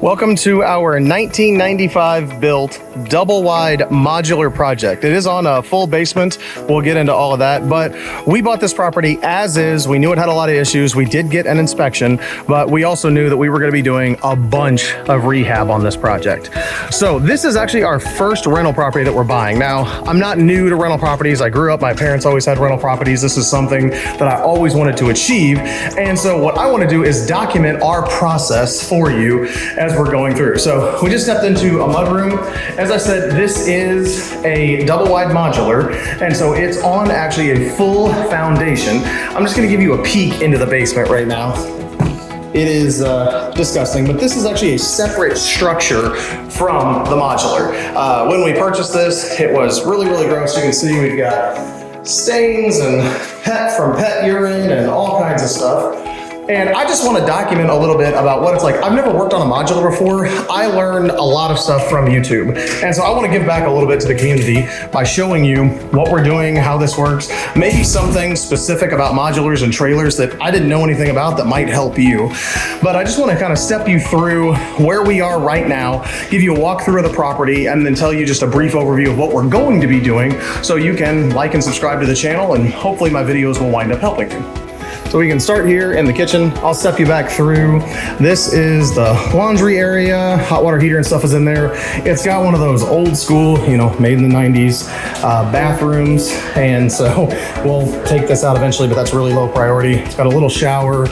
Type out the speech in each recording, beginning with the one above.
Welcome to our 1995 built double wide modular project. It is on a full basement. We'll get into all of that, but we bought this property as is. We knew it had a lot of issues. We did get an inspection, but we also knew that we were going to be doing a bunch of rehab on this project. So this is actually our first rental property that we're buying. Now, I'm not new to rental properties. I grew up, my parents always had rental properties. This is something that I always wanted to achieve. And so what I want to do is document our process for you as we're going through. So we just stepped into a mudroom. As I said, this is a double wide modular, and so it's on actually a full foundation. I'm just going to give you a peek into the basement right now. It is disgusting, but this is actually a separate structure from the modular. When we purchased this, it was really, really gross. You can see we've got stains and pet urine and all kinds of stuff. And I just want to document a little bit about what it's like. I've never worked on a modular before. I learned a lot of stuff from YouTube. And so I want to give back a little bit to the community by showing you what we're doing, how this works, maybe something specific about modulars and trailers that I didn't know anything about that might help you. But I just want to kind of step you through where we are right now, give you a walkthrough of the property, and then tell you just a brief overview of what we're going to be doing so you can like and subscribe to the channel, and hopefully my videos will wind up helping you. So we can start here in the kitchen. I'll step you back through. This is the laundry area. Hot water heater and stuff is in there. It's got one of those old school, made in the 90s bathrooms. And so we'll take this out eventually, but that's really low priority. It's got a little shower.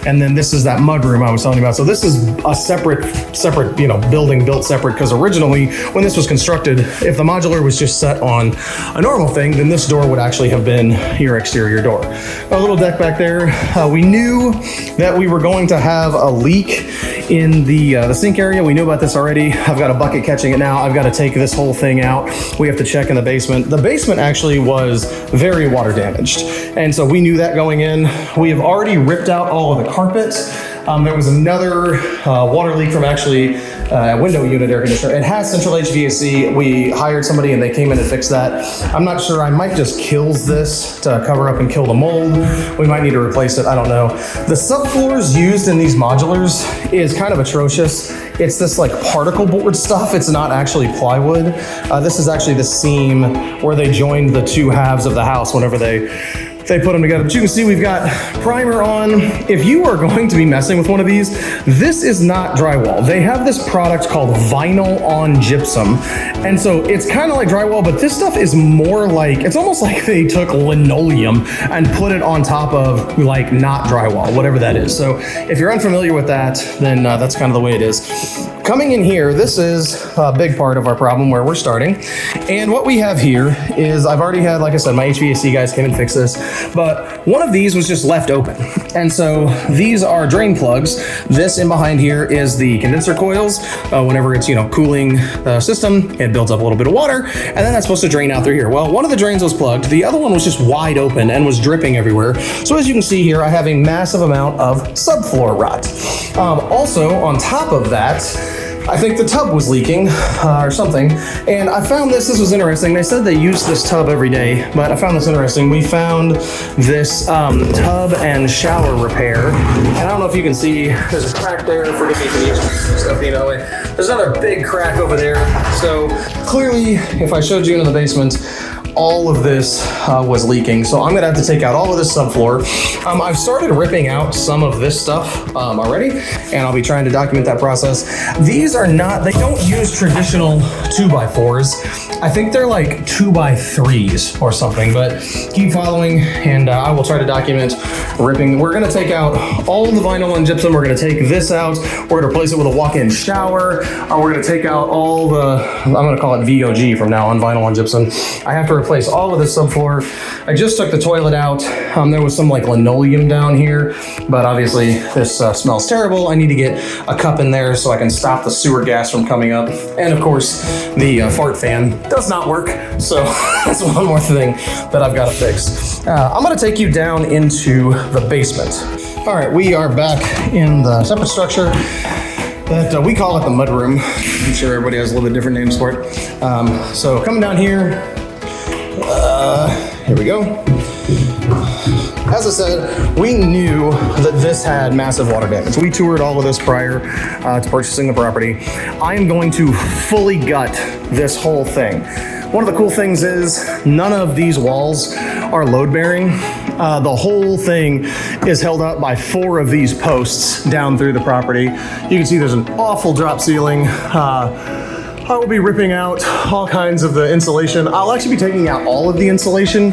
And then this is that mudroom I was telling you about. So this is a separate, building built separate, because originally when this was constructed, if the modular was just set on a normal thing, then this door would actually have been your exterior door. A little deck back there. We knew that we were going to have a leak in the sink area. We knew about this already. I've got a bucket catching it now. I've got to take this whole thing out. We have to check in the basement. The basement actually was very water damaged. And so we knew that going in. We have already ripped out all of the carpet. There was another water leak from actually a window unit air conditioner. It has central HVAC. We hired somebody and they came in and fixed that. I'm not sure. I might just kills this to cover up and kill the mold. We might need to replace it. I don't know. The subfloors used in these modulars is kind of atrocious. It's this like particle board stuff. It's not actually plywood. This is actually the seam where they joined the two halves of the house whenever they put them together. But you can see we've got primer on. If you are going to be messing with one of these, this is not drywall. They have this product called vinyl on gypsum. And so it's kind of like drywall, but this stuff is more like, it's almost like they took linoleum and put it on top of like not drywall, whatever that is. So if you're unfamiliar with that, then that's kind of the way it is. Coming in here, this is a big part of our problem where we're starting. And what we have here is, I've already had, like I said, my HVAC guys came and fixed this, but one of these was just left open. And so these are drain plugs. This in behind here is the condenser coils. Whenever it's, cooling the system, it builds up a little bit of water, and then that's supposed to drain out through here. Well, one of the drains was plugged. The other one was just wide open and was dripping everywhere. So as you can see here, I have a massive amount of subfloor rot. Also, on top of that, I think the tub was leaking or something. And I found this was interesting. They said they use this tub every day, but I found this interesting. We found this tub and shower repair. And I don't know if you can see, there's a crack there. Forgive me for the stuff, There's another big crack over there. So clearly, if I showed you into the basement, all of this was leaking. So I'm gonna have to take out all of this subfloor. I've started ripping out some of this stuff already, and I'll be trying to document that process. These are not, they don't use traditional 2x4s. I think they're like 2x3s or something, but keep following and I will try to document ripping. We're gonna take out all the vinyl and gypsum. We're gonna take this out. We're gonna replace it with a walk-in shower. We're gonna take out all the, I'm gonna call it VOG from now on, vinyl and gypsum. I have to replace all of this subfloor. I just took the toilet out. There was some like linoleum down here, but obviously this smells terrible. I need to get a cup in there so I can stop the sewer gas from coming up. And of course, the fart fan does not work. So that's one more thing that I've got to fix. I'm gonna take you down into the basement. All right, we are back in the separate structure that we call it the mudroom. I'm sure everybody has a little bit different names for it. So coming down here, here we go. As I said, we knew that this had massive water damage. We toured all of this prior to purchasing the property. I am going to fully gut this whole thing. One of the cool things is none of these walls are load bearing. The whole thing is held up by 4 of these posts down through the property. You can see there's an awful drop ceiling. I will be ripping out all kinds of the insulation. I'll actually be taking out all of the insulation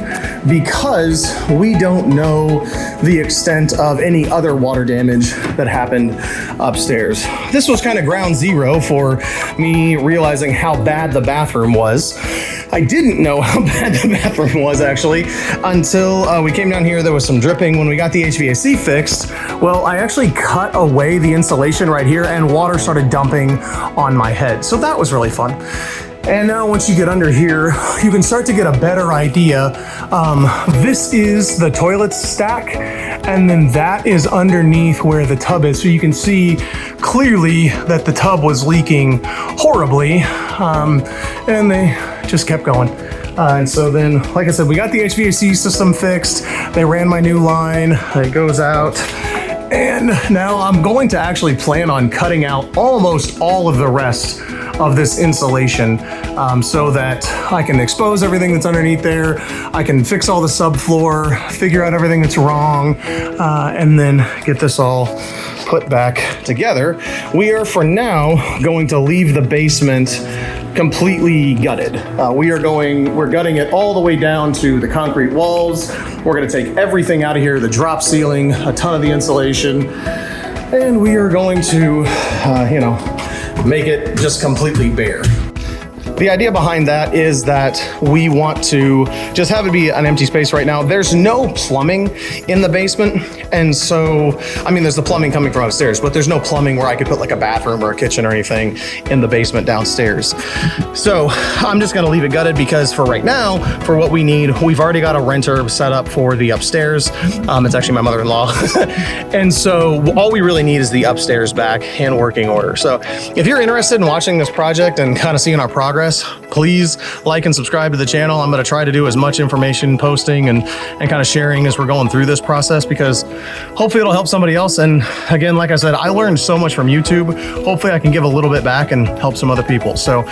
because we don't know the extent of any other water damage that happened upstairs. This was kind of ground zero for me realizing how bad the bathroom was. I didn't know how bad the bathroom was actually until we came down here. There was some dripping when we got the HVAC fixed. Well, I actually cut away the insulation right here and water started dumping on my head. So that was really fun. And now once you get under here, you can start to get a better idea. This is the toilet stack, and then that is underneath where the tub is. So you can see clearly that the tub was leaking horribly, and they just kept going. And so then, like I said, we got the HVAC system fixed. They ran my new line, it goes out. And now I'm going to actually plan on cutting out almost all of the rest of this insulation so that I can expose everything that's underneath there. I can fix all the subfloor, figure out everything that's wrong, and then get this all put back together. We are for now going to leave the basement completely gutted. We're gutting it all the way down to the concrete walls. We're gonna take everything out of here, the drop ceiling, a ton of the insulation, and we are going to, make it just completely bare. The idea behind that is that we want to just have it be an empty space right now. There's no plumbing in the basement. And so, I mean, there's the plumbing coming from upstairs, but there's no plumbing where I could put like a bathroom or a kitchen or anything in the basement downstairs. So I'm just gonna leave it gutted because for right now, for what we need, we've already got a renter set up for the upstairs. It's actually my mother-in-law. And so all we really need is the upstairs back in working order. So if you're interested in watching this project and kind of seeing our progress, please like and subscribe to the channel. I'm going to try to do as much information posting and kind of sharing as we're going through this process because hopefully it'll help somebody else. And again, like I said, I learned so much from YouTube. Hopefully I can give a little bit back and help some other people. So